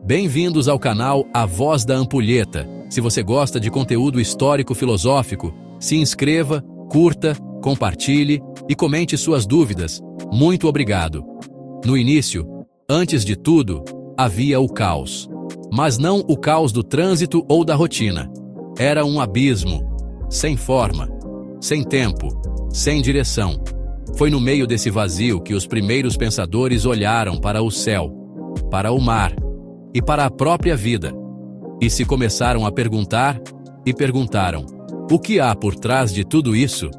Bem-vindos ao canal A Voz da Ampulheta. Se você gosta de conteúdo histórico-filosófico, se inscreva, curta, compartilhe e comente suas dúvidas. Muito obrigado. No início, antes de tudo, havia o caos. Mas não o caos do trânsito ou da rotina. Era um abismo, sem forma, sem tempo, sem direção. Foi no meio desse vazio que os primeiros pensadores olharam para o céu, para o mar e para a própria vida. E se começaram a perguntar, e perguntaram: o que há por trás de tudo isso?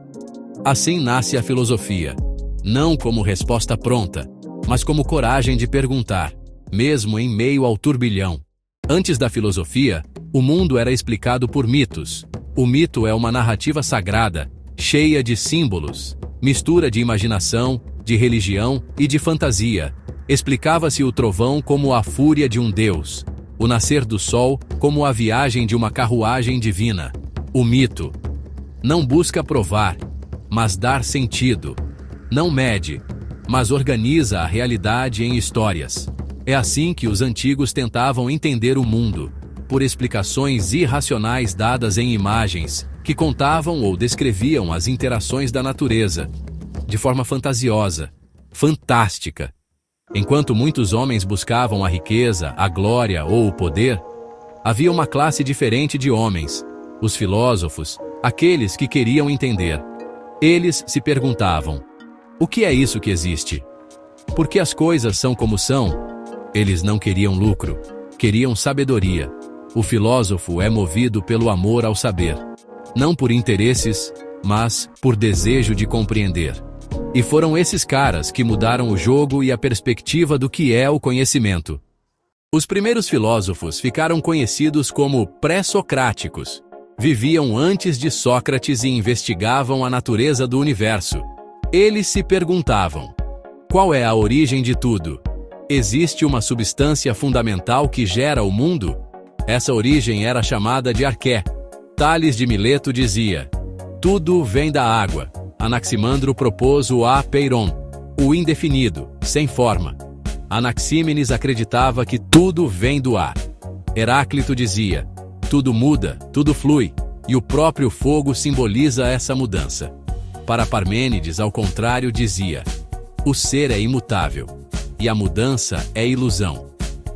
Assim nasce a filosofia, não como resposta pronta, mas como coragem de perguntar, mesmo em meio ao turbilhão. Antes da filosofia, o mundo era explicado por mitos. O mito é uma narrativa sagrada, cheia de símbolos, mistura de imaginação, de religião e de fantasia. Explicava-se o trovão como a fúria de um deus, o nascer do sol como a viagem de uma carruagem divina. O mito não busca provar, mas dar sentido. Não mede, mas organiza a realidade em histórias. É assim que os antigos tentavam entender o mundo, por explicações irracionais dadas em imagens, que contavam ou descreviam as interações da natureza, de forma fantasiosa, fantástica. Enquanto muitos homens buscavam a riqueza, a glória ou o poder, havia uma classe diferente de homens, os filósofos, aqueles que queriam entender. Eles se perguntavam: o que é isso que existe? Por que as coisas são como são? Eles não queriam lucro, queriam sabedoria. O filósofo é movido pelo amor ao saber, não por interesses, mas por desejo de compreender. E foram esses caras que mudaram o jogo e a perspectiva do que é o conhecimento. Os primeiros filósofos ficaram conhecidos como pré-socráticos. Viviam antes de Sócrates e investigavam a natureza do universo. Eles se perguntavam: qual é a origem de tudo? Existe uma substância fundamental que gera o mundo? Essa origem era chamada de arqué. Tales de Mileto dizia: tudo vem da água. Anaximandro propôs o apeiron, o indefinido, sem forma. Anaxímenes acreditava que tudo vem do ar. Heráclito dizia: tudo muda, tudo flui, e o próprio fogo simboliza essa mudança. Para Parmênides, ao contrário, dizia: o ser é imutável, e a mudança é ilusão.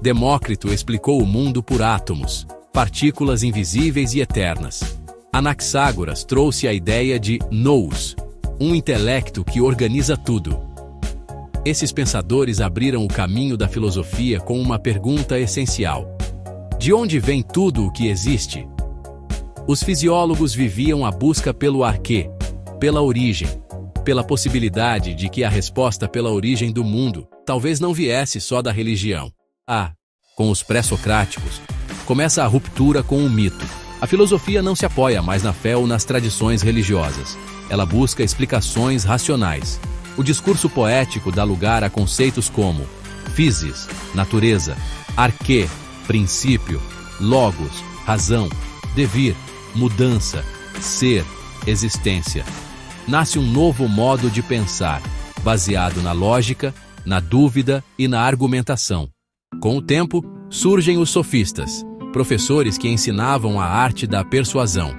Demócrito explicou o mundo por átomos, partículas invisíveis e eternas. Anaxágoras trouxe a ideia de nous, um intelecto que organiza tudo. Esses pensadores abriram o caminho da filosofia com uma pergunta essencial: de onde vem tudo o que existe? Os fisiólogos viviam a busca pelo arquê, pela origem, pela possibilidade de que a resposta pela origem do mundo talvez não viesse só da religião. Com os pré-socráticos, começa a ruptura com o mito. A filosofia não se apoia mais na fé ou nas tradições religiosas. Ela busca explicações racionais. O discurso poético dá lugar a conceitos como physis, natureza, arquê, princípio, logos, razão, devir, mudança, ser, existência. Nasce um novo modo de pensar, baseado na lógica, na dúvida e na argumentação. Com o tempo, surgem os sofistas, professores que ensinavam a arte da persuasão.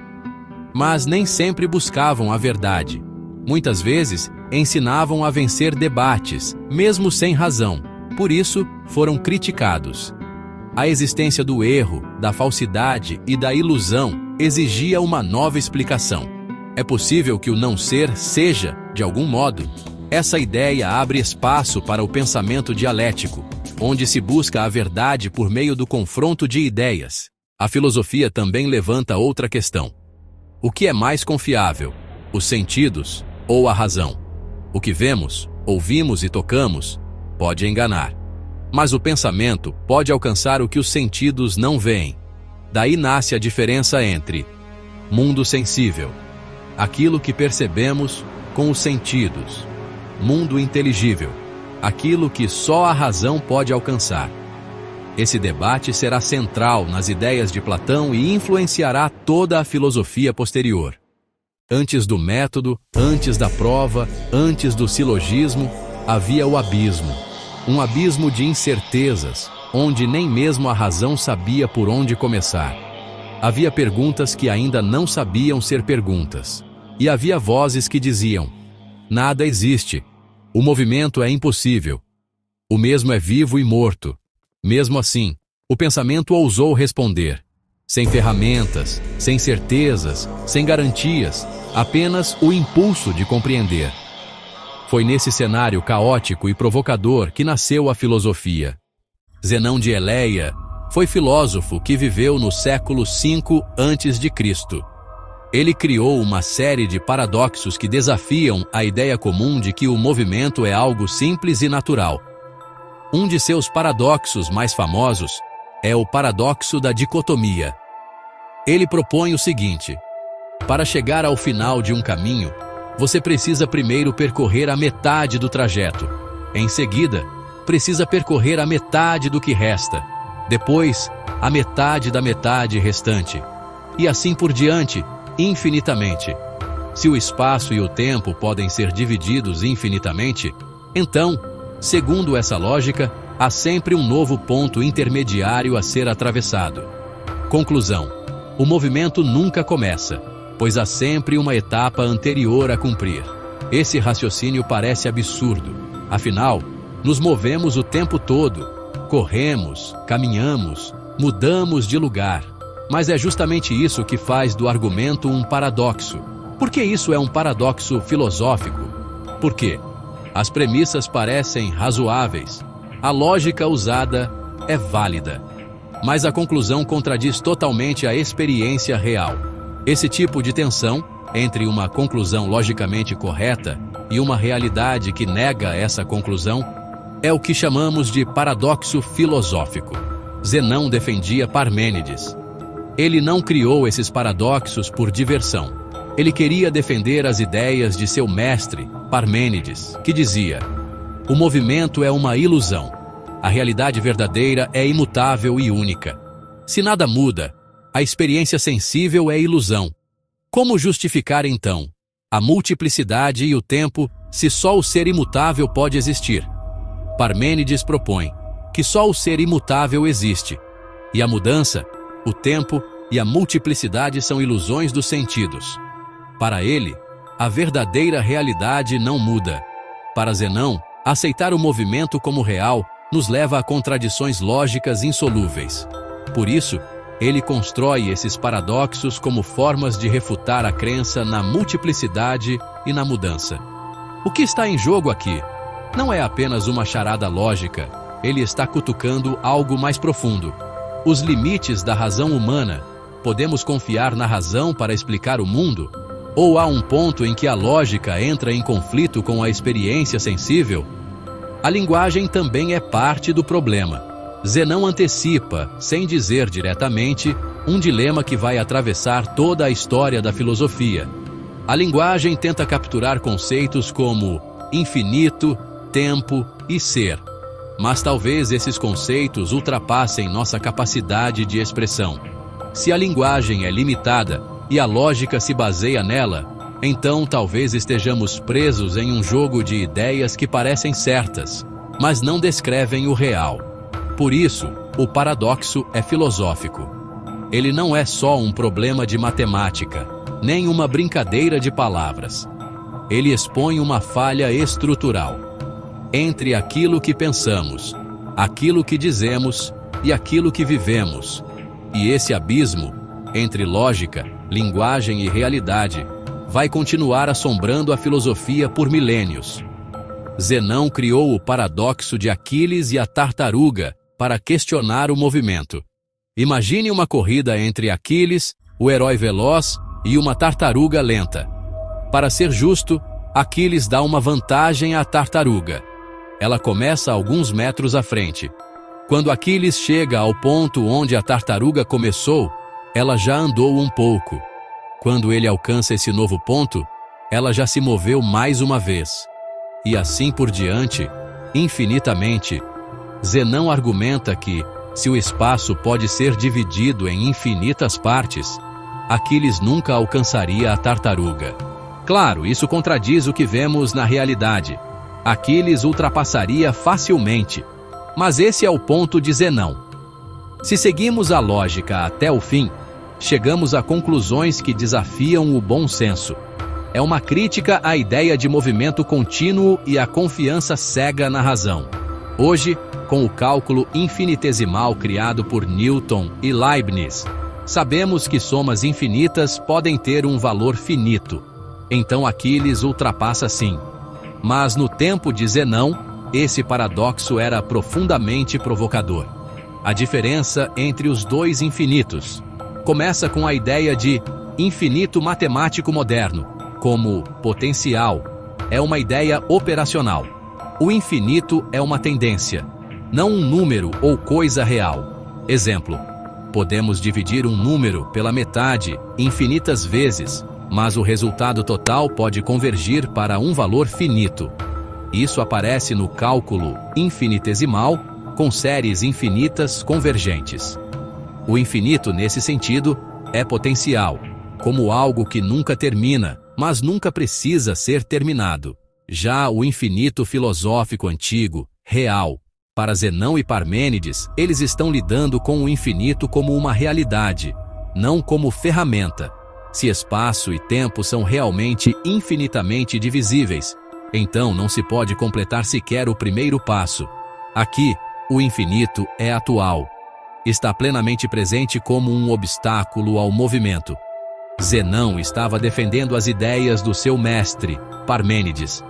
Mas nem sempre buscavam a verdade. Muitas vezes, ensinavam a vencer debates, mesmo sem razão. Por isso, foram criticados. A existência do erro, da falsidade e da ilusão exigia uma nova explicação. É possível que o não ser seja, de algum modo. Essa ideia abre espaço para o pensamento dialético, onde se busca a verdade por meio do confronto de ideias. A filosofia também levanta outra questão: o que é mais confiável, os sentidos ou a razão? O que vemos, ouvimos e tocamos pode enganar, mas o pensamento pode alcançar o que os sentidos não veem. Daí nasce a diferença entre mundo sensível, aquilo que percebemos com os sentidos, mundo inteligível, aquilo que só a razão pode alcançar. Esse debate será central nas ideias de Platão e influenciará toda a filosofia posterior. Antes do método, antes da prova, antes do silogismo, havia o abismo. Um abismo de incertezas, onde nem mesmo a razão sabia por onde começar. Havia perguntas que ainda não sabiam ser perguntas. E havia vozes que diziam: nada existe. O movimento é impossível. O mesmo é vivo e morto. Mesmo assim, o pensamento ousou responder. Sem ferramentas, sem certezas, sem garantias, apenas o impulso de compreender. Foi nesse cenário caótico e provocador que nasceu a filosofia. Zenão de Eleia foi filósofo que viveu no século V a.C. Ele criou uma série de paradoxos que desafiam a ideia comum de que o movimento é algo simples e natural. Um de seus paradoxos mais famosos é o paradoxo da dicotomia. Ele propõe o seguinte: para chegar ao final de um caminho, você precisa primeiro percorrer a metade do trajeto. Em seguida, precisa percorrer a metade do que resta. Depois, a metade da metade restante. E assim por diante, infinitamente. Se o espaço e o tempo podem ser divididos infinitamente, então, segundo essa lógica, há sempre um novo ponto intermediário a ser atravessado. Conclusão: o movimento nunca começa, pois há sempre uma etapa anterior a cumprir. Esse raciocínio parece absurdo. Afinal, nos movemos o tempo todo. Corremos, caminhamos, mudamos de lugar. Mas é justamente isso que faz do argumento um paradoxo. Por que isso é um paradoxo filosófico? Por quê? As premissas parecem razoáveis. A lógica usada é válida. Mas a conclusão contradiz totalmente a experiência real. Esse tipo de tensão entre uma conclusão logicamente correta e uma realidade que nega essa conclusão é o que chamamos de paradoxo filosófico. Zenão defendia Parmênides. Ele não criou esses paradoxos por diversão. Ele queria defender as ideias de seu mestre, Parmênides, que dizia: o movimento é uma ilusão. A realidade verdadeira é imutável e única. Se nada muda, a experiência sensível é ilusão. Como justificar, então, a multiplicidade e o tempo se só o ser imutável pode existir? Parmênides propõe que só o ser imutável existe, e a mudança, o tempo e a multiplicidade são ilusões dos sentidos. Para ele, a verdadeira realidade não muda. Para Zenão, aceitar o movimento como real nos leva a contradições lógicas insolúveis. Por isso, ele constrói esses paradoxos como formas de refutar a crença na multiplicidade e na mudança. O que está em jogo aqui não é apenas uma charada lógica, ele está cutucando algo mais profundo. Os limites da razão humana. Podemos confiar na razão para explicar o mundo? Ou há um ponto em que a lógica entra em conflito com a experiência sensível? A linguagem também é parte do problema. Zenão antecipa, sem dizer diretamente, um dilema que vai atravessar toda a história da filosofia. A linguagem tenta capturar conceitos como infinito, tempo e ser. Mas talvez esses conceitos ultrapassem nossa capacidade de expressão. Se a linguagem é limitada e a lógica se baseia nela, então talvez estejamos presos em um jogo de ideias que parecem certas, mas não descrevem o real. Por isso, o paradoxo é filosófico. Ele não é só um problema de matemática, nem uma brincadeira de palavras. Ele expõe uma falha estrutural entre aquilo que pensamos, aquilo que dizemos e aquilo que vivemos. E esse abismo entre lógica, linguagem e realidade vai continuar assombrando a filosofia por milênios. Zenão criou o paradoxo de Aquiles e a tartaruga para questionar o movimento. Imagine uma corrida entre Aquiles, o herói veloz, e uma tartaruga lenta. Para ser justo, Aquiles dá uma vantagem à tartaruga. Ela começa alguns metros à frente. Quando Aquiles chega ao ponto onde a tartaruga começou, ela já andou um pouco. Quando ele alcança esse novo ponto, ela já se moveu mais uma vez. E assim por diante, infinitamente. Zenão argumenta que, se o espaço pode ser dividido em infinitas partes, Aquiles nunca alcançaria a tartaruga. Claro, isso contradiz o que vemos na realidade. Aquiles ultrapassaria facilmente. Mas esse é o ponto de Zenão. Se seguimos a lógica até o fim, chegamos a conclusões que desafiam o bom senso. É uma crítica à ideia de movimento contínuo e à confiança cega na razão. Hoje, com o cálculo infinitesimal criado por Newton e Leibniz, sabemos que somas infinitas podem ter um valor finito. Então Aquiles ultrapassa sim. Mas no tempo de Zenão, esse paradoxo era profundamente provocador. A diferença entre os dois infinitos começa com a ideia de infinito matemático moderno, como potencial. É uma ideia operacional. O infinito é uma tendência, não um número ou coisa real. Exemplo: podemos dividir um número pela metade infinitas vezes, mas o resultado total pode convergir para um valor finito. Isso aparece no cálculo infinitesimal com séries infinitas convergentes. O infinito, nesse sentido, é potencial, como algo que nunca termina, mas nunca precisa ser terminado. Já o infinito filosófico antigo, real, para Zenão e Parmênides, eles estão lidando com o infinito como uma realidade, não como ferramenta. Se espaço e tempo são realmente infinitamente divisíveis, então não se pode completar sequer o primeiro passo. Aqui, o infinito é atual. Está plenamente presente como um obstáculo ao movimento. Zenão estava defendendo as ideias do seu mestre, Parmênides.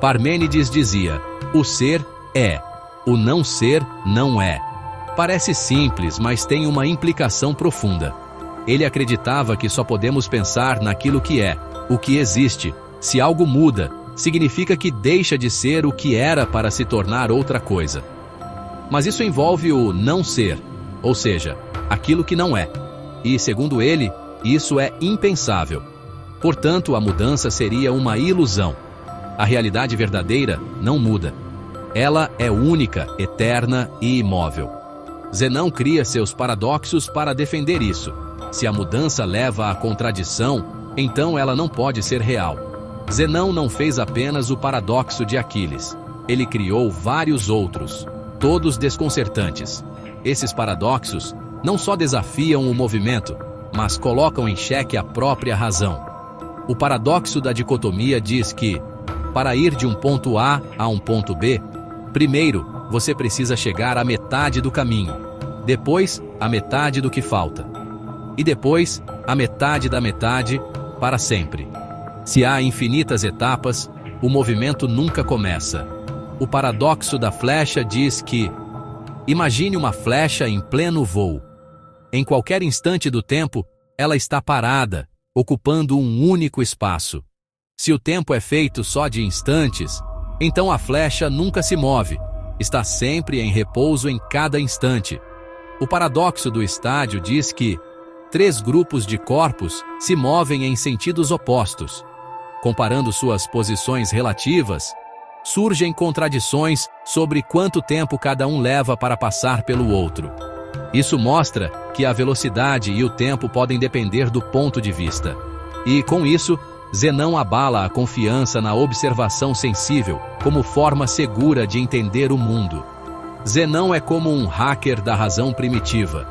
Parmênides dizia: o ser é, o não ser não é. Parece simples, mas tem uma implicação profunda. Ele acreditava que só podemos pensar naquilo que é, o que existe. Se algo muda, significa que deixa de ser o que era para se tornar outra coisa. Mas isso envolve o não ser, ou seja, aquilo que não é. E, segundo ele, isso é impensável. Portanto, a mudança seria uma ilusão. A realidade verdadeira não muda. Ela é única, eterna e imóvel. Zenão cria seus paradoxos para defender isso. Se a mudança leva à contradição, então ela não pode ser real. Zenão não fez apenas o paradoxo de Aquiles. Ele criou vários outros, todos desconcertantes. Esses paradoxos não só desafiam o movimento, mas colocam em xeque a própria razão. O paradoxo da dicotomia diz que, para ir de um ponto A a um ponto B, primeiro você precisa chegar à metade do caminho, depois a metade do que falta, e depois a metade da metade para sempre. Se há infinitas etapas, o movimento nunca começa. O paradoxo da flecha diz que, imagine uma flecha em pleno voo. Em qualquer instante do tempo, ela está parada, ocupando um único espaço. Se o tempo é feito só de instantes, então a flecha nunca se move, está sempre em repouso em cada instante. O paradoxo do estádio diz que 3 grupos de corpos se movem em sentidos opostos. Comparando suas posições relativas, surgem contradições sobre quanto tempo cada um leva para passar pelo outro. Isso mostra que a velocidade e o tempo podem depender do ponto de vista. E, com isso, Zenão abala a confiança na observação sensível como forma segura de entender o mundo. Zenão é como um hacker da razão primitiva.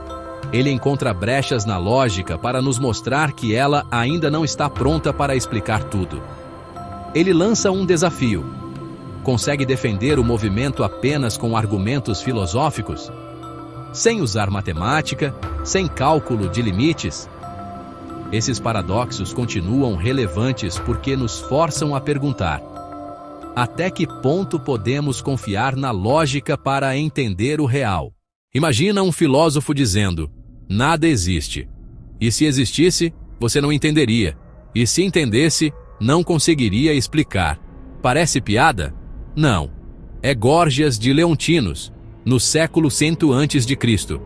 Ele encontra brechas na lógica para nos mostrar que ela ainda não está pronta para explicar tudo. Ele lança um desafio. Consegue defender o movimento apenas com argumentos filosóficos? Sem usar matemática, sem cálculo de limites? Esses paradoxos continuam relevantes porque nos forçam a perguntar: até que ponto podemos confiar na lógica para entender o real? Imagina um filósofo dizendo: nada existe. E se existisse, você não entenderia. E se entendesse, não conseguiria explicar. Parece piada? Não. É Górgias de Leontinos, no século 100 a.C.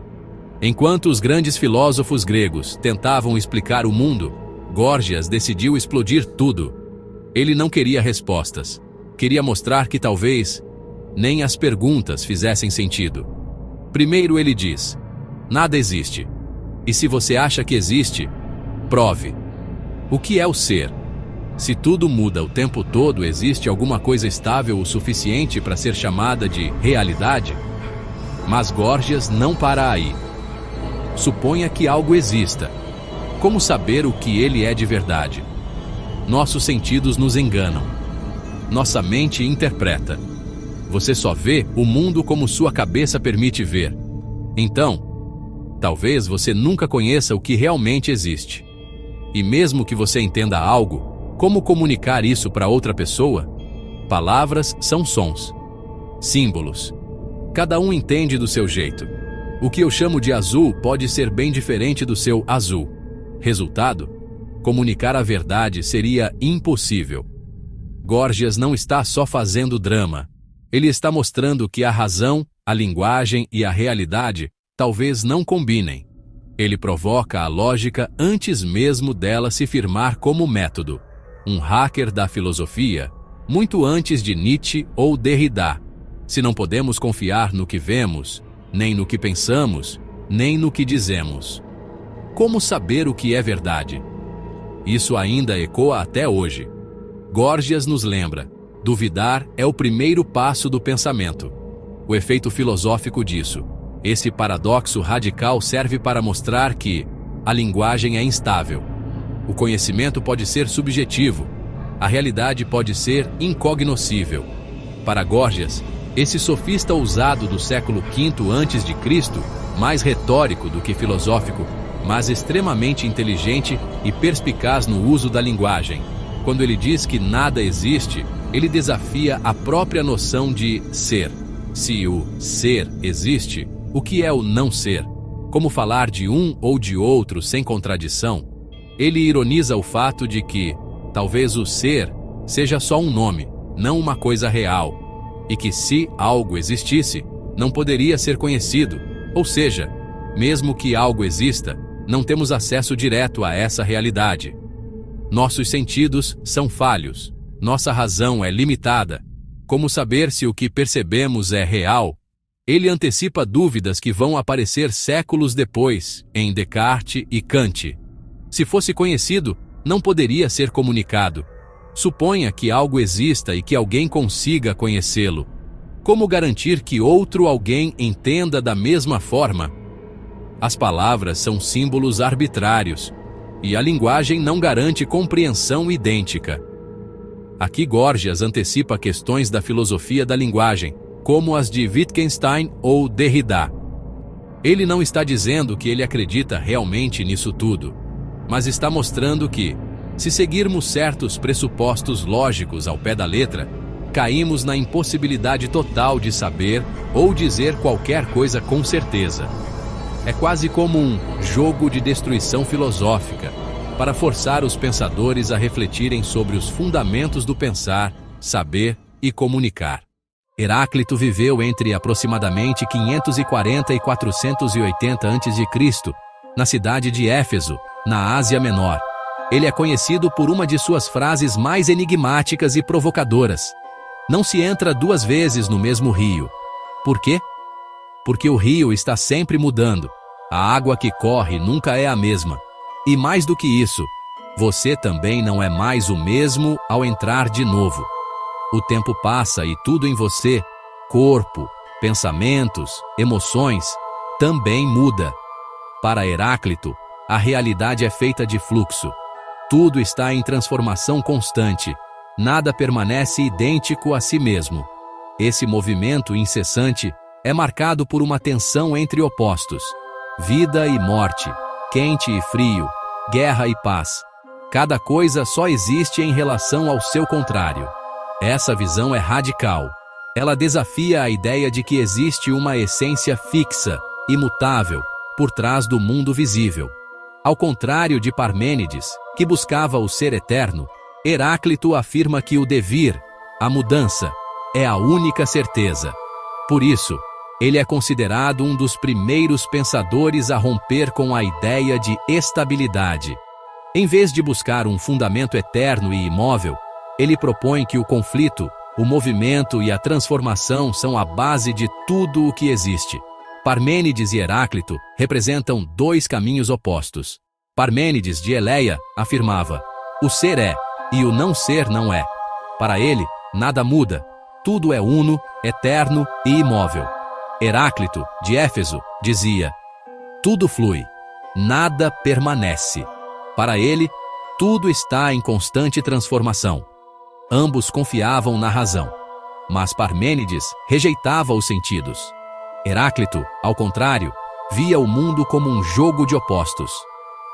Enquanto os grandes filósofos gregos tentavam explicar o mundo, Górgias decidiu explodir tudo. Ele não queria respostas. Queria mostrar que talvez nem as perguntas fizessem sentido. Primeiro ele diz: nada existe. E se você acha que existe, prove. O que é o ser? Se tudo muda o tempo todo, existe alguma coisa estável o suficiente para ser chamada de realidade? Mas Górgias não para aí. Suponha que algo exista. Como saber o que ele é de verdade? Nossos sentidos nos enganam. Nossa mente interpreta. Você só vê o mundo como sua cabeça permite ver. Então, talvez você nunca conheça o que realmente existe. E mesmo que você entenda algo, como comunicar isso para outra pessoa? Palavras são sons, símbolos. Cada um entende do seu jeito. O que eu chamo de azul pode ser bem diferente do seu azul. Resultado? Comunicar a verdade seria impossível. Górgias não está só fazendo drama. Ele está mostrando que a razão, a linguagem e a realidade talvez não combinem. Ele provoca a lógica antes mesmo dela se firmar como método. Um hacker da filosofia, muito antes de Nietzsche ou Derrida. Se não podemos confiar no que vemos, nem no que pensamos, nem no que dizemos. Como saber o que é verdade? Isso ainda ecoa até hoje. Górgias nos lembra: duvidar é o primeiro passo do pensamento. O efeito filosófico disso. Esse paradoxo radical serve para mostrar que a linguagem é instável. O conhecimento pode ser subjetivo. A realidade pode ser incognoscível. Para Górgias, esse sofista ousado do século V a.C., mais retórico do que filosófico, mas extremamente inteligente e perspicaz no uso da linguagem. Quando ele diz que nada existe, ele desafia a própria noção de ser. Se o ser existe, o que é o não ser? Como falar de um ou de outro sem contradição? Ele ironiza o fato de que, talvez o ser seja só um nome, não uma coisa real, e que se algo existisse, não poderia ser conhecido, ou seja, mesmo que algo exista, não temos acesso direto a essa realidade. Nossos sentidos são falhos, nossa razão é limitada. Como saber se o que percebemos é real? Ele antecipa dúvidas que vão aparecer séculos depois, em Descartes e Kant. Se fosse conhecido, não poderia ser comunicado. Suponha que algo exista e que alguém consiga conhecê-lo. Como garantir que outro alguém entenda da mesma forma? As palavras são símbolos arbitrários, e a linguagem não garante compreensão idêntica. Aqui Górgias antecipa questões da filosofia da linguagem, como as de Wittgenstein ou Derrida. Ele não está dizendo que ele acredita realmente nisso tudo, mas está mostrando que, se seguirmos certos pressupostos lógicos ao pé da letra, caímos na impossibilidade total de saber ou dizer qualquer coisa com certeza. É quase como um jogo de destruição filosófica, para forçar os pensadores a refletirem sobre os fundamentos do pensar, saber e comunicar. Heráclito viveu entre aproximadamente 540 e 480 a.C., na cidade de Éfeso, na Ásia Menor. Ele é conhecido por uma de suas frases mais enigmáticas e provocadoras: não se entra duas vezes no mesmo rio. Por quê? Porque o rio está sempre mudando. A água que corre nunca é a mesma. E mais do que isso, você também não é mais o mesmo ao entrar de novo. O tempo passa e tudo em você, corpo, pensamentos, emoções, também muda. Para Heráclito, a realidade é feita de fluxo. Tudo está em transformação constante. Nada permanece idêntico a si mesmo. Esse movimento incessante é marcado por uma tensão entre opostos: vida e morte, quente e frio, guerra e paz. Cada coisa só existe em relação ao seu contrário. Essa visão é radical. Ela desafia a ideia de que existe uma essência fixa, imutável, por trás do mundo visível. Ao contrário de Parmênides, que buscava o ser eterno, Heráclito afirma que o devir, a mudança, é a única certeza. Por isso, ele é considerado um dos primeiros pensadores a romper com a ideia de estabilidade. Em vez de buscar um fundamento eterno e imóvel, ele propõe que o conflito, o movimento e a transformação são a base de tudo o que existe. Parmênides e Heráclito representam dois caminhos opostos. Parmênides de Eleia afirmava: o ser é, e o não ser não é. Para ele, nada muda, tudo é uno, eterno e imóvel. Heráclito, de Éfeso, dizia: tudo flui, nada permanece. Para ele, tudo está em constante transformação. Ambos confiavam na razão, mas Parmênides rejeitava os sentidos. Heráclito, ao contrário, via o mundo como um jogo de opostos.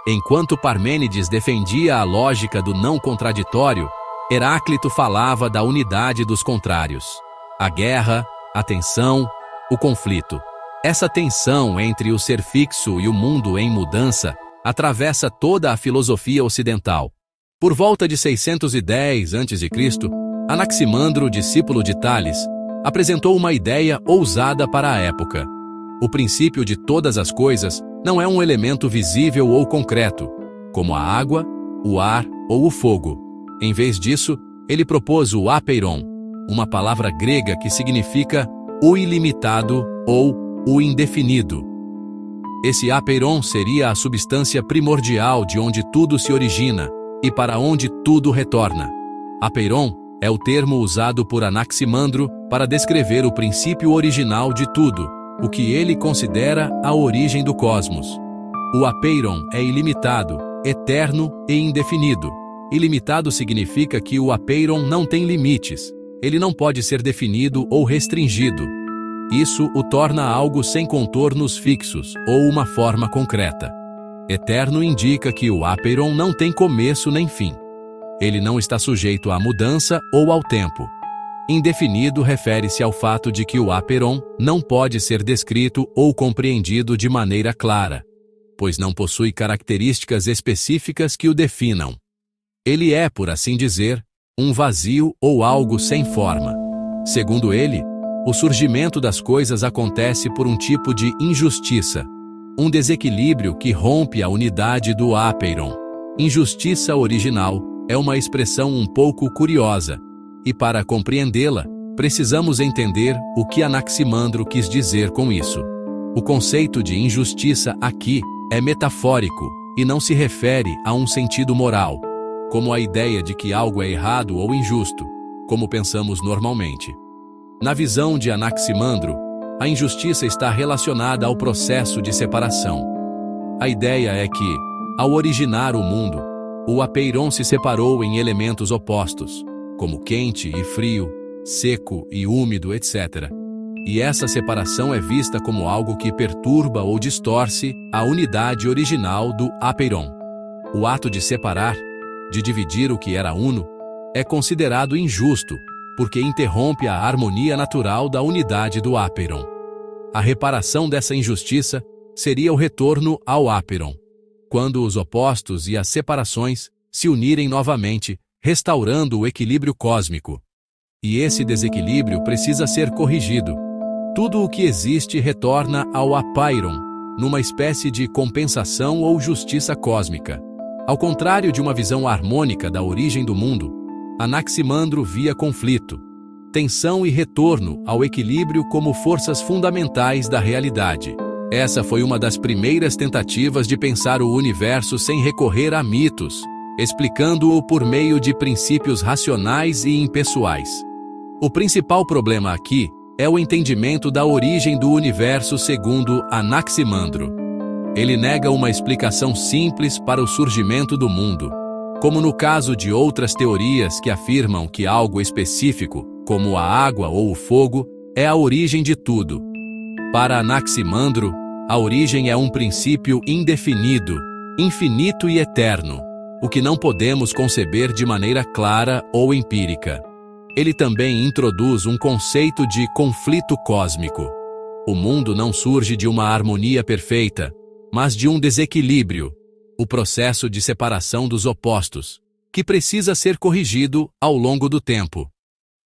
Enquanto Parmênides defendia a lógica do não contraditório, Heráclito falava da unidade dos contrários: a guerra, a tensão, o conflito. Essa tensão entre o ser fixo e o mundo em mudança atravessa toda a filosofia ocidental. Por volta de 610 a.C., Anaximandro, discípulo de Tales, apresentou uma ideia ousada para a época. O princípio de todas as coisas não é um elemento visível ou concreto, como a água, o ar ou o fogo. Em vez disso, ele propôs o apeiron, uma palavra grega que significa o ilimitado ou o indefinido. Esse apeiron seria a substância primordial de onde tudo se origina e para onde tudo retorna. Apeiron é o termo usado por Anaximandro para descrever o princípio original de tudo, o que ele considera a origem do cosmos. O apeiron é ilimitado, eterno e indefinido. Ilimitado significa que o apeiron não tem limites. Ele não pode ser definido ou restringido. Isso o torna algo sem contornos fixos ou uma forma concreta. Eterno indica que o apeiron não tem começo nem fim. Ele não está sujeito à mudança ou ao tempo. Indefinido refere-se ao fato de que o apeiron não pode ser descrito ou compreendido de maneira clara, pois não possui características específicas que o definam. Ele é, por assim dizer, um vazio ou algo sem forma. Segundo ele, o surgimento das coisas acontece por um tipo de injustiça, um desequilíbrio que rompe a unidade do apeiron. Injustiça original é uma expressão um pouco curiosa, e para compreendê-la, precisamos entender o que Anaximandro quis dizer com isso. O conceito de injustiça aqui é metafórico e não se refere a um sentido moral, como a ideia de que algo é errado ou injusto, como pensamos normalmente. Na visão de Anaximandro, a injustiça está relacionada ao processo de separação. A ideia é que, ao originar o mundo, o apeiron se separou em elementos opostos, como quente e frio, seco e úmido, etc. E essa separação é vista como algo que perturba ou distorce a unidade original do apeiron. O ato de separar, de dividir o que era uno, é considerado injusto, porque interrompe a harmonia natural da unidade do apeiron. A reparação dessa injustiça seria o retorno ao apeiron, quando os opostos e as separações se unirem novamente, restaurando o equilíbrio cósmico. E esse desequilíbrio precisa ser corrigido. Tudo o que existe retorna ao apeiron, numa espécie de compensação ou justiça cósmica. Ao contrário de uma visão harmônica da origem do mundo, Anaximandro via conflito, tensão e retorno ao equilíbrio como forças fundamentais da realidade. Essa foi uma das primeiras tentativas de pensar o universo sem recorrer a mitos, explicando-o por meio de princípios racionais e impessoais. O principal problema aqui é o entendimento da origem do universo segundo Anaximandro. Ele nega uma explicação simples para o surgimento do mundo, como no caso de outras teorias que afirmam que algo específico, como a água ou o fogo, é a origem de tudo. Para Anaximandro, a origem é um princípio indefinido, infinito e eterno, o que não podemos conceber de maneira clara ou empírica. Ele também introduz um conceito de conflito cósmico. O mundo não surge de uma harmonia perfeita, mas de um desequilíbrio, o processo de separação dos opostos, que precisa ser corrigido ao longo do tempo.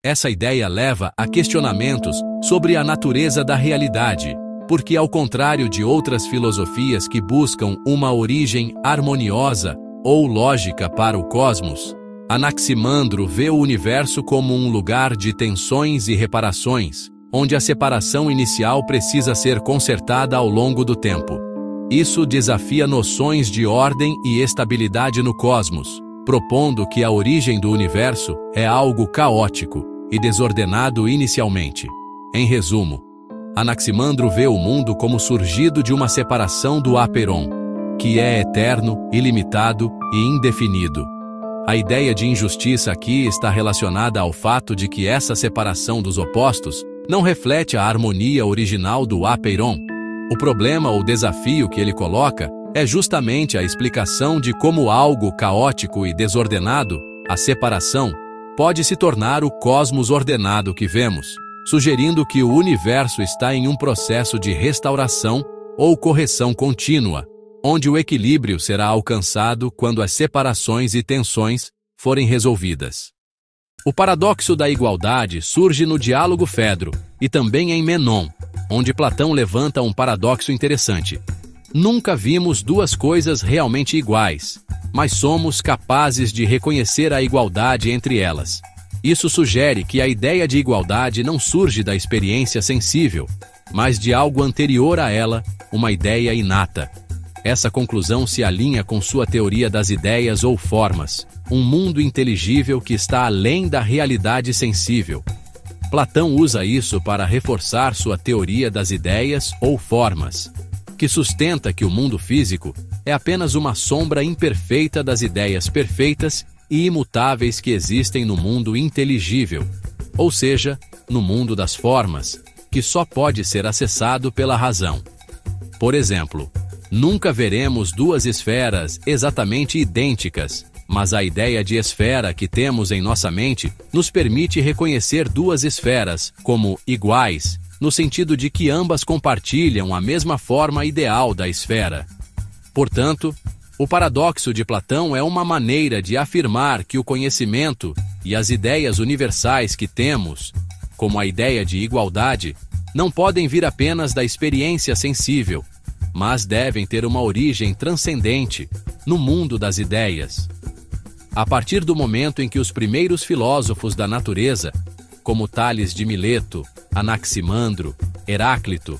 Essa ideia leva a questionamentos sobre a natureza da realidade, porque, ao contrário de outras filosofias que buscam uma origem harmoniosa ou lógica para o cosmos, Anaximandro vê o universo como um lugar de tensões e reparações, onde a separação inicial precisa ser consertada ao longo do tempo. Isso desafia noções de ordem e estabilidade no cosmos, propondo que a origem do universo é algo caótico e desordenado inicialmente. Em resumo, Anaximandro vê o mundo como surgido de uma separação do apeiron, que é eterno, ilimitado e indefinido. A ideia de injustiça aqui está relacionada ao fato de que essa separação dos opostos não reflete a harmonia original do apeiron. O problema ou desafio que ele coloca é justamente a explicação de como algo caótico e desordenado, a separação, pode se tornar o cosmos ordenado que vemos, sugerindo que o universo está em um processo de restauração ou correção contínua, onde o equilíbrio será alcançado quando as separações e tensões forem resolvidas. O paradoxo da igualdade surge no diálogo Fedro e também em Menon, onde Platão levanta um paradoxo interessante. Nunca vimos duas coisas realmente iguais, mas somos capazes de reconhecer a igualdade entre elas. Isso sugere que a ideia de igualdade não surge da experiência sensível, mas de algo anterior a ela, uma ideia inata. Essa conclusão se alinha com sua teoria das ideias ou formas, um mundo inteligível que está além da realidade sensível. Platão usa isso para reforçar sua teoria das ideias ou formas, que sustenta que o mundo físico é apenas uma sombra imperfeita das ideias perfeitas e imutáveis que existem no mundo inteligível, ou seja, no mundo das formas, que só pode ser acessado pela razão. Por exemplo, nunca veremos duas esferas exatamente idênticas, mas a ideia de esfera que temos em nossa mente nos permite reconhecer duas esferas como iguais, no sentido de que ambas compartilham a mesma forma ideal da esfera. Portanto, o paradoxo de Platão é uma maneira de afirmar que o conhecimento e as ideias universais que temos, como a ideia de igualdade, não podem vir apenas da experiência sensível, mas devem ter uma origem transcendente no mundo das ideias. A partir do momento em que os primeiros filósofos da natureza, como Tales de Mileto, Anaximandro, Heráclito,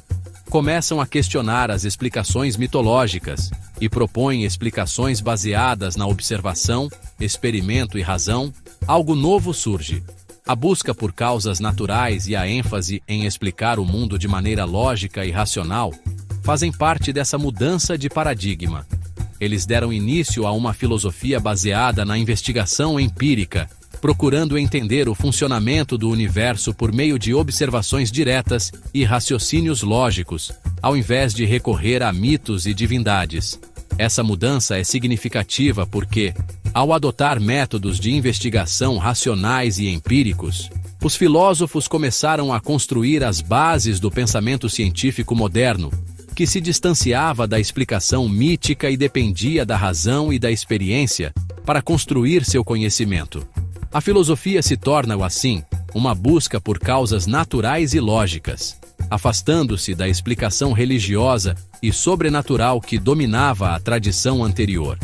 começam a questionar as explicações mitológicas e propõem explicações baseadas na observação, experimento e razão, algo novo surge. A busca por causas naturais e a ênfase em explicar o mundo de maneira lógica e racional fazem parte dessa mudança de paradigma. Eles deram início a uma filosofia baseada na investigação empírica, procurando entender o funcionamento do universo por meio de observações diretas e raciocínios lógicos, ao invés de recorrer a mitos e divindades. Essa mudança é significativa porque, ao adotar métodos de investigação racionais e empíricos, os filósofos começaram a construir as bases do pensamento científico moderno, que se distanciava da explicação mítica e dependia da razão e da experiência para construir seu conhecimento. A filosofia se torna, assim, uma busca por causas naturais e lógicas, afastando-se da explicação religiosa e sobrenatural que dominava a tradição anterior.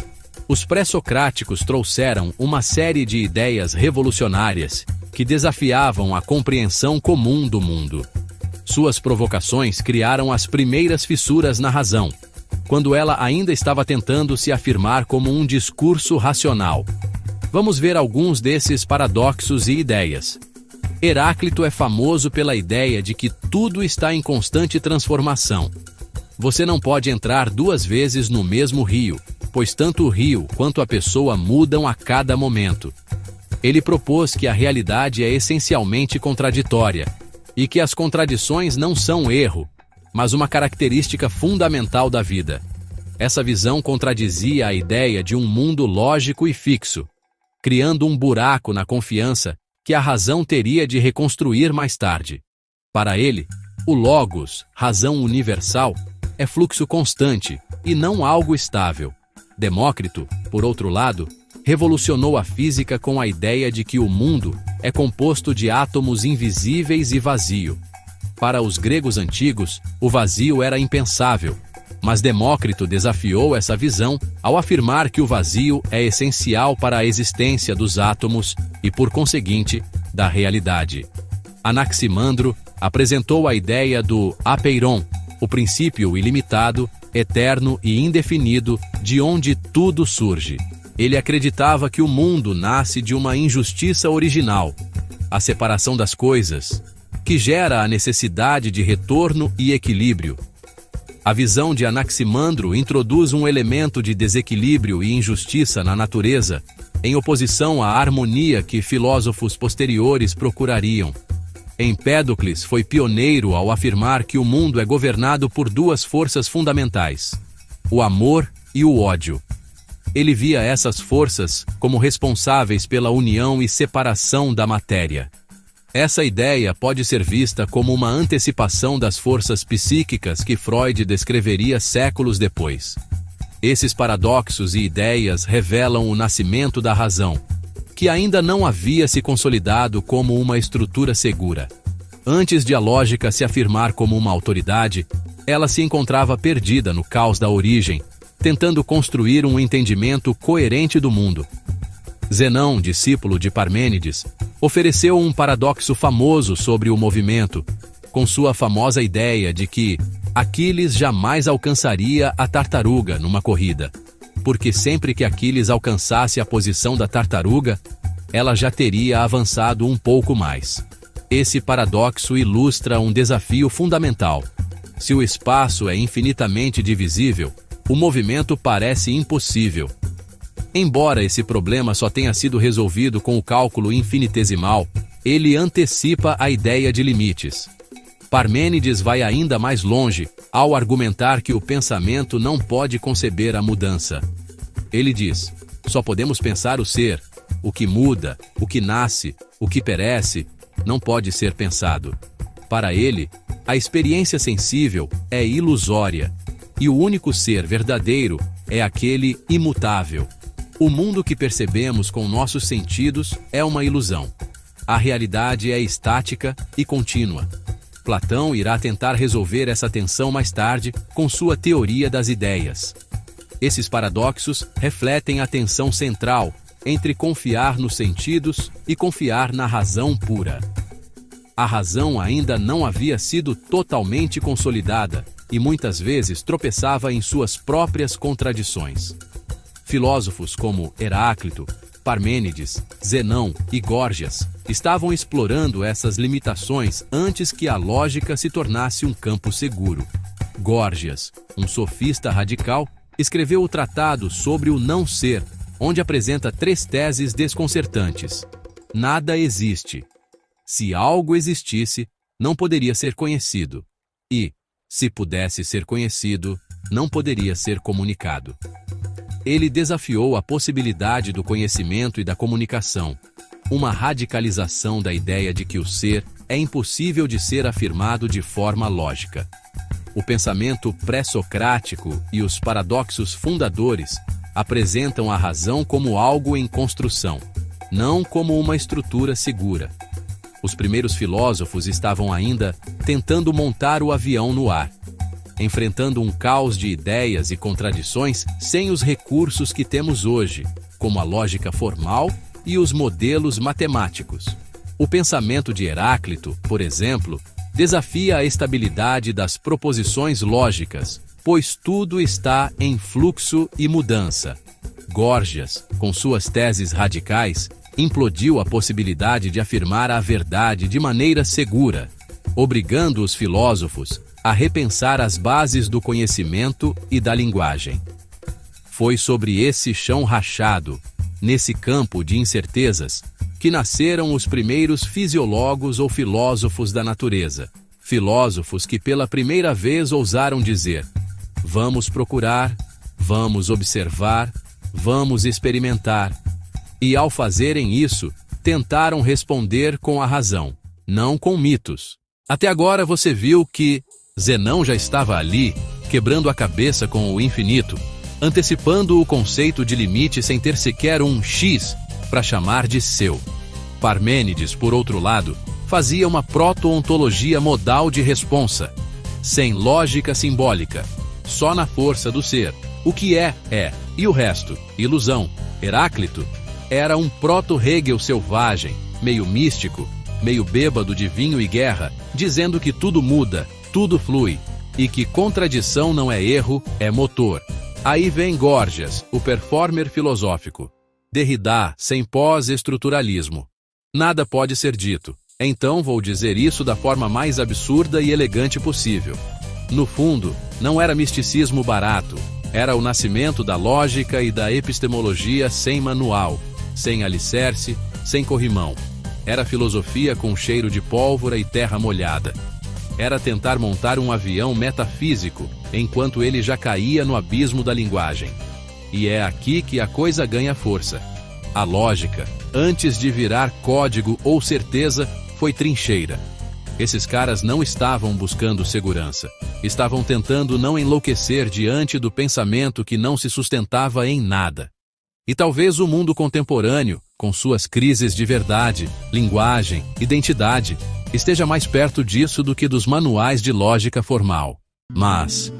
Os pré-socráticos trouxeram uma série de ideias revolucionárias que desafiavam a compreensão comum do mundo. Suas provocações criaram as primeiras fissuras na razão, quando ela ainda estava tentando se afirmar como um discurso racional. Vamos ver alguns desses paradoxos e ideias. Heráclito é famoso pela ideia de que tudo está em constante transformação. Você não pode entrar duas vezes no mesmo rio, pois tanto o rio quanto a pessoa mudam a cada momento. Ele propôs que a realidade é essencialmente contraditória, e que as contradições não são erro, mas uma característica fundamental da vida. Essa visão contradizia a ideia de um mundo lógico e fixo, criando um buraco na confiança que a razão teria de reconstruir mais tarde. Para ele, o logos, razão universal, é fluxo constante e não algo estável. Demócrito, por outro lado, revolucionou a física com a ideia de que o mundo é composto de átomos invisíveis e vazio. Para os gregos antigos, o vazio era impensável, mas Demócrito desafiou essa visão ao afirmar que o vazio é essencial para a existência dos átomos e, por conseguinte, da realidade. Anaximandro apresentou a ideia do apeiron, o princípio ilimitado, eterno e indefinido de onde tudo surge. Ele acreditava que o mundo nasce de uma injustiça original, a separação das coisas, que gera a necessidade de retorno e equilíbrio. A visão de Anaximandro introduz um elemento de desequilíbrio e injustiça na natureza, em oposição à harmonia que filósofos posteriores procurariam. Empédocles foi pioneiro ao afirmar que o mundo é governado por duas forças fundamentais: o amor e o ódio. Ele via essas forças como responsáveis pela união e separação da matéria. Essa ideia pode ser vista como uma antecipação das forças psíquicas que Freud descreveria séculos depois. Esses paradoxos e ideias revelam o nascimento da razão, que ainda não havia se consolidado como uma estrutura segura. Antes de a lógica se afirmar como uma autoridade, ela se encontrava perdida no caos da origem, tentando construir um entendimento coerente do mundo. Zenão, discípulo de Parmênides, ofereceu um paradoxo famoso sobre o movimento, com sua famosa ideia de que Aquiles jamais alcançaria a tartaruga numa corrida, porque sempre que Aquiles alcançasse a posição da tartaruga, ela já teria avançado um pouco mais. Esse paradoxo ilustra um desafio fundamental. Se o espaço é infinitamente divisível, o movimento parece impossível. Embora esse problema só tenha sido resolvido com o cálculo infinitesimal, ele antecipa a ideia de limites. Parmênides vai ainda mais longe ao argumentar que o pensamento não pode conceber a mudança. Ele diz: só podemos pensar o ser, o que muda, o que nasce, o que perece, não pode ser pensado. Para ele, a experiência sensível é ilusória, e o único ser verdadeiro é aquele imutável. O mundo que percebemos com nossos sentidos é uma ilusão. A realidade é estática e contínua. Platão irá tentar resolver essa tensão mais tarde com sua teoria das ideias. Esses paradoxos refletem a tensão central entre confiar nos sentidos e confiar na razão pura. A razão ainda não havia sido totalmente consolidada e muitas vezes tropeçava em suas próprias contradições. Filósofos como Heráclito, Parmênides, Zenão e Górgias estavam explorando essas limitações antes que a lógica se tornasse um campo seguro. Górgias, um sofista radical, escreveu o tratado sobre o não ser, onde apresenta 3 teses desconcertantes. Nada existe. Se algo existisse, não poderia ser conhecido. E, se pudesse ser conhecido, não poderia ser comunicado. Ele desafiou a possibilidade do conhecimento e da comunicação, uma radicalização da ideia de que o ser é impossível de ser afirmado de forma lógica. O pensamento pré-socrático e os paradoxos fundadores apresentam a razão como algo em construção, não como uma estrutura segura. Os primeiros filósofos estavam ainda tentando montar o avião no ar, enfrentando um caos de ideias e contradições sem os recursos que temos hoje, como a lógica formal e os modelos matemáticos. O pensamento de Heráclito, por exemplo, desafia a estabilidade das proposições lógicas, pois tudo está em fluxo e mudança. Górgias, com suas teses radicais, implodiu a possibilidade de afirmar a verdade de maneira segura, obrigando os filósofos a repensar as bases do conhecimento e da linguagem. Foi sobre esse chão rachado, nesse campo de incertezas, que nasceram os primeiros fisiólogos ou filósofos da natureza. Filósofos que pela primeira vez ousaram dizer: vamos procurar, vamos observar, vamos experimentar. E ao fazerem isso, tentaram responder com a razão, não com mitos. Até agora você viu que Zenão já estava ali, quebrando a cabeça com o infinito, antecipando o conceito de limite sem ter sequer um X para chamar de seu. Parmênides, por outro lado, fazia uma proto-ontologia modal de responsa, sem lógica simbólica, só na força do ser. O que é, e o resto, ilusão. Heráclito era um proto-Hegel selvagem, meio místico, meio bêbado de vinho e guerra, dizendo que tudo muda, tudo flui, e que contradição não é erro, é motor. Aí vem Górgias, o performer filosófico. Derrida, sem pós-estruturalismo. Nada pode ser dito, Então vou dizer isso da forma mais absurda e elegante possível. No fundo, não era misticismo barato, era o nascimento da lógica e da epistemologia sem manual, sem alicerce, sem corrimão. Era filosofia com cheiro de pólvora e terra molhada. Era tentar montar um avião metafísico, enquanto ele já caía no abismo da linguagem. E é aqui que a coisa ganha força. A lógica, antes de virar código ou certeza, foi trincheira. Esses caras não estavam buscando segurança. Estavam tentando não enlouquecer diante do pensamento que não se sustentava em nada. E talvez o mundo contemporâneo, com suas crises de verdade, linguagem, identidade, esteja mais perto disso do que dos manuais de lógica formal. Mas,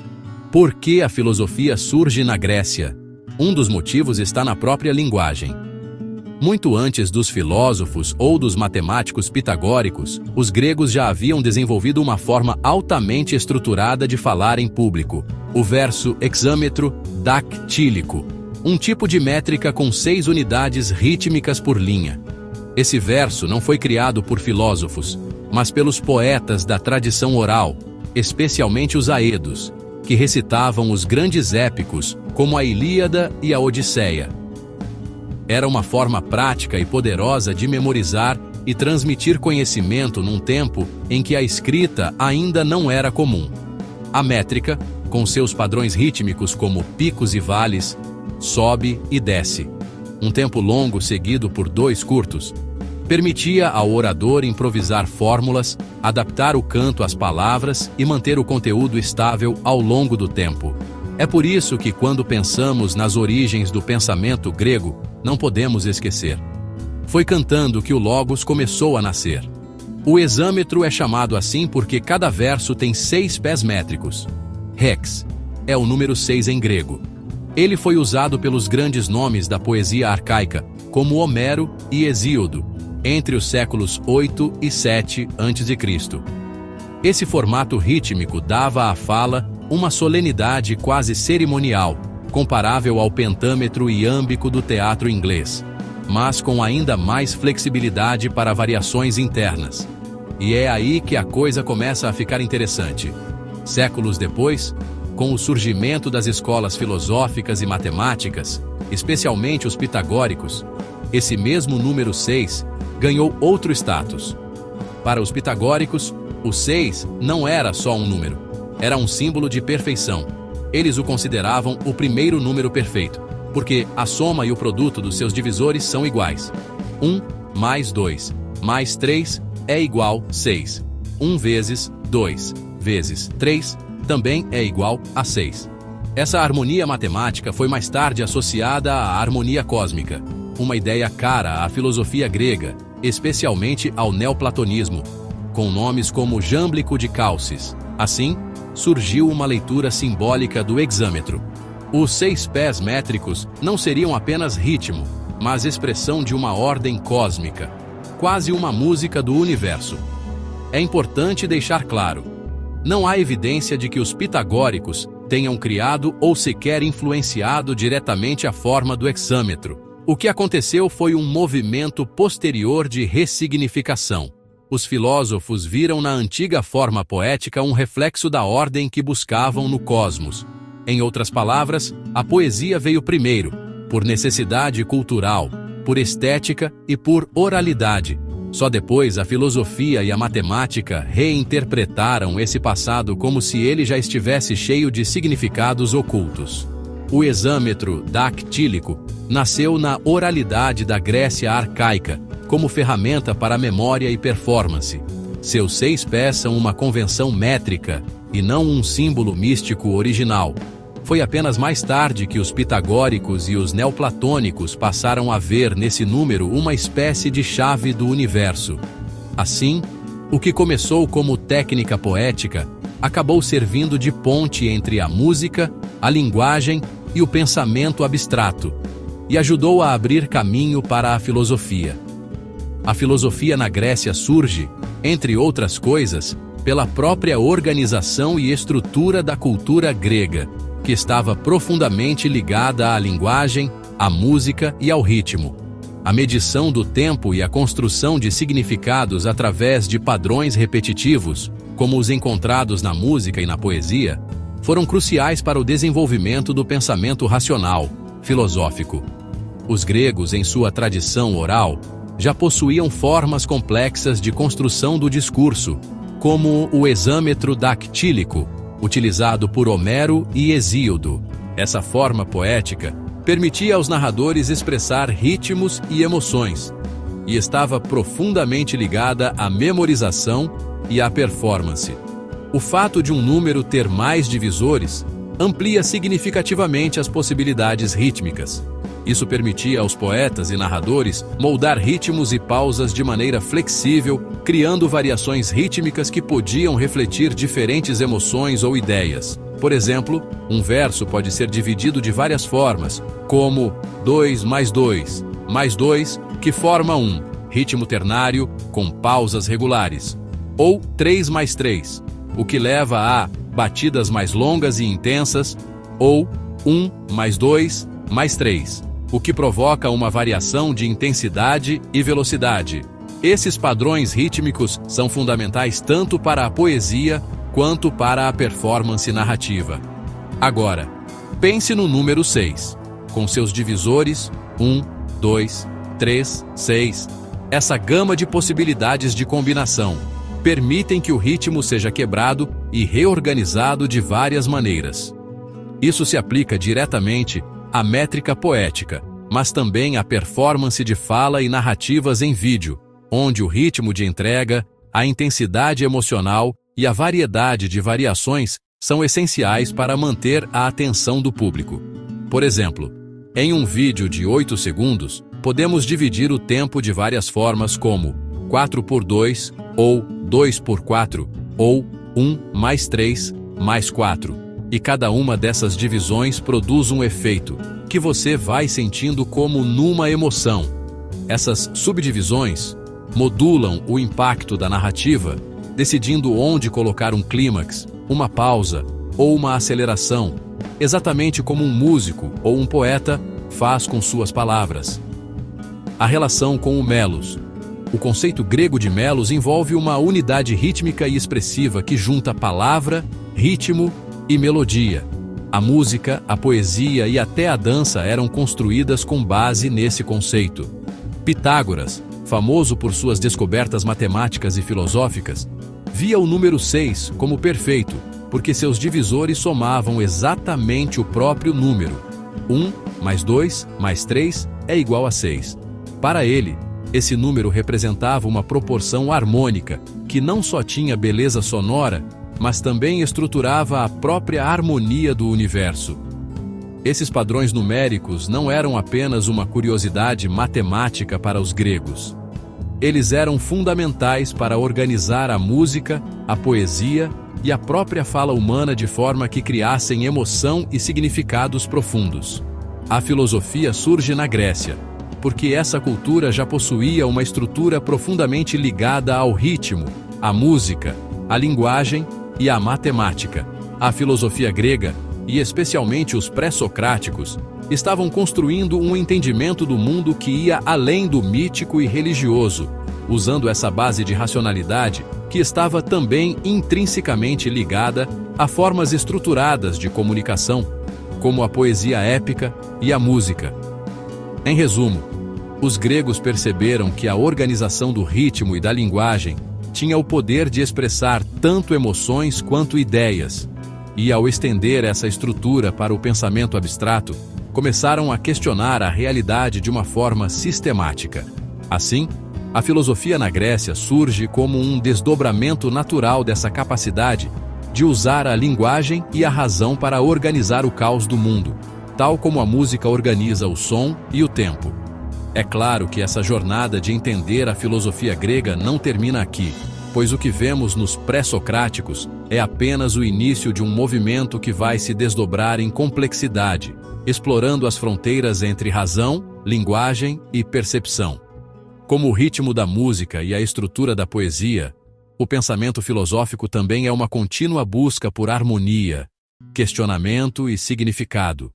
por que a filosofia surge na Grécia? Um dos motivos está na própria linguagem. Muito antes dos filósofos ou dos matemáticos pitagóricos, os gregos já haviam desenvolvido uma forma altamente estruturada de falar em público, o verso hexâmetro dactílico, um tipo de métrica com 6 unidades rítmicas por linha. Esse verso não foi criado por filósofos, mas pelos poetas da tradição oral, especialmente os aedos, que recitavam os grandes épicos, como a Ilíada e a Odisseia. Era uma forma prática e poderosa de memorizar e transmitir conhecimento num tempo em que a escrita ainda não era comum. A métrica, com seus padrões rítmicos como picos e vales, sobe e desce, um tempo longo seguido por 2 curtos, permitia ao orador improvisar fórmulas, adaptar o canto às palavras e manter o conteúdo estável ao longo do tempo. É por isso que, quando pensamos nas origens do pensamento grego, não podemos esquecer. Foi cantando que o Logos começou a nascer. O hexâmetro é chamado assim porque cada verso tem 6 pés métricos. Hex é o número 6 em grego. Ele foi usado pelos grandes nomes da poesia arcaica, como Homero e Hesíodo, entre os séculos 8 e 7 a.C. Esse formato rítmico dava à fala uma solenidade quase cerimonial, comparável ao pentâmetro iâmbico do teatro inglês, mas com ainda mais flexibilidade para variações internas. E é aí que a coisa começa a ficar interessante. Séculos depois, com o surgimento das escolas filosóficas e matemáticas, especialmente os pitagóricos, esse mesmo número 6 ganhou outro status. Para os pitagóricos, o 6 não era só um número, era um símbolo de perfeição. Eles o consideravam o primeiro número perfeito, porque a soma e o produto dos seus divisores são iguais. 1 mais 2 mais 3 é igual a 6. 1 vezes 2 vezes 3 também é igual a 6. Essa harmonia matemática foi mais tarde associada à harmonia cósmica, uma ideia cara à filosofia grega, especialmente ao neoplatonismo, com nomes como Jâmblico de Calcis. Assim, surgiu uma leitura simbólica do hexâmetro. Os 6 pés métricos não seriam apenas ritmo, mas expressão de uma ordem cósmica, quase uma música do universo. É importante deixar claro: não há evidência de que os pitagóricos tenham criado ou sequer influenciado diretamente a forma do hexâmetro. O que aconteceu foi um movimento posterior de ressignificação. Os filósofos viram na antiga forma poética um reflexo da ordem que buscavam no cosmos. Em outras palavras, a poesia veio primeiro, por necessidade cultural, por estética e por oralidade. Só depois a filosofia e a matemática reinterpretaram esse passado como se ele já estivesse cheio de significados ocultos. O hexâmetro dactílico nasceu na oralidade da Grécia arcaica, como ferramenta para memória e performance. Seus 6 pés são uma convenção métrica e não um símbolo místico original. Foi apenas mais tarde que os pitagóricos e os neoplatônicos passaram a ver nesse número uma espécie de chave do universo. Assim, o que começou como técnica poética acabou servindo de ponte entre a música, a linguagem e o pensamento abstrato, e ajudou a abrir caminho para a filosofia. A filosofia na Grécia surge, entre outras coisas, pela própria organização e estrutura da cultura grega, que estava profundamente ligada à linguagem, à música e ao ritmo. A medição do tempo e a construção de significados através de padrões repetitivos, como os encontrados na música e na poesia, foram cruciais para o desenvolvimento do pensamento racional, filosófico. Os gregos, em sua tradição oral, já possuíam formas complexas de construção do discurso, como o hexâmetro dactílico, utilizado por Homero e Hesíodo. Essa forma poética permitia aos narradores expressar ritmos e emoções, e estava profundamente ligada à memorização e à performance. O fato de um número ter mais divisores amplia significativamente as possibilidades rítmicas. Isso permitia aos poetas e narradores moldar ritmos e pausas de maneira flexível, criando variações rítmicas que podiam refletir diferentes emoções ou ideias. Por exemplo, um verso pode ser dividido de várias formas, como 2 mais 2, mais 2, que forma 1, ritmo ternário com pausas regulares, ou 3 mais 3, o que leva a batidas mais longas e intensas, ou 1 mais 2 mais 3, o que provoca uma variação de intensidade e velocidade. Esses padrões rítmicos são fundamentais tanto para a poesia quanto para a performance narrativa. Agora, pense no número 6, com seus divisores 1, 2, 3, 6. Essa gama de possibilidades de combinação permitem que o ritmo seja quebrado e reorganizado de várias maneiras. Isso se aplica diretamente à métrica poética, mas também à performance de fala e narrativas em vídeo, onde o ritmo de entrega, a intensidade emocional e a variedade de variações são essenciais para manter a atenção do público. Por exemplo, em um vídeo de 8 segundos, podemos dividir o tempo de várias formas como 4x2, ou 2x4, ou 1 mais 3 mais 4. E cada uma dessas divisões produz um efeito, que você vai sentindo como numa emoção. Essas subdivisões modulam o impacto da narrativa, decidindo onde colocar um clímax, uma pausa ou uma aceleração, exatamente como um músico ou um poeta faz com suas palavras. A relação com o melos. O conceito grego de melos envolve uma unidade rítmica e expressiva que junta palavra, ritmo e melodia. A música, a poesia e até a dança eram construídas com base nesse conceito. Pitágoras, famoso por suas descobertas matemáticas e filosóficas, via o número 6 como perfeito, porque seus divisores somavam exatamente o próprio número. 1 mais 2 mais 3 é igual a 6. Para ele, esse número representava uma proporção harmônica, que não só tinha beleza sonora, mas também estruturava a própria harmonia do universo. Esses padrões numéricos não eram apenas uma curiosidade matemática para os gregos. Eles eram fundamentais para organizar a música, a poesia e a própria fala humana de forma que criassem emoção e significados profundos. A filosofia surge na Grécia, porque essa cultura já possuía uma estrutura profundamente ligada ao ritmo, à música, à linguagem e à matemática. A filosofia grega, e especialmente os pré-socráticos, estavam construindo um entendimento do mundo que ia além do mítico e religioso, usando essa base de racionalidade que estava também intrinsecamente ligada a formas estruturadas de comunicação, como a poesia épica e a música. Em resumo, os gregos perceberam que a organização do ritmo e da linguagem tinha o poder de expressar tanto emoções quanto ideias, e ao estender essa estrutura para o pensamento abstrato, começaram a questionar a realidade de uma forma sistemática. Assim, a filosofia na Grécia surge como um desdobramento natural dessa capacidade de usar a linguagem e a razão para organizar o caos do mundo, tal como a música organiza o som e o tempo. É claro que essa jornada de entender a filosofia grega não termina aqui, pois o que vemos nos pré-socráticos é apenas o início de um movimento que vai se desdobrar em complexidade, explorando as fronteiras entre razão, linguagem e percepção. Como o ritmo da música e a estrutura da poesia, o pensamento filosófico também é uma contínua busca por harmonia, questionamento e significado.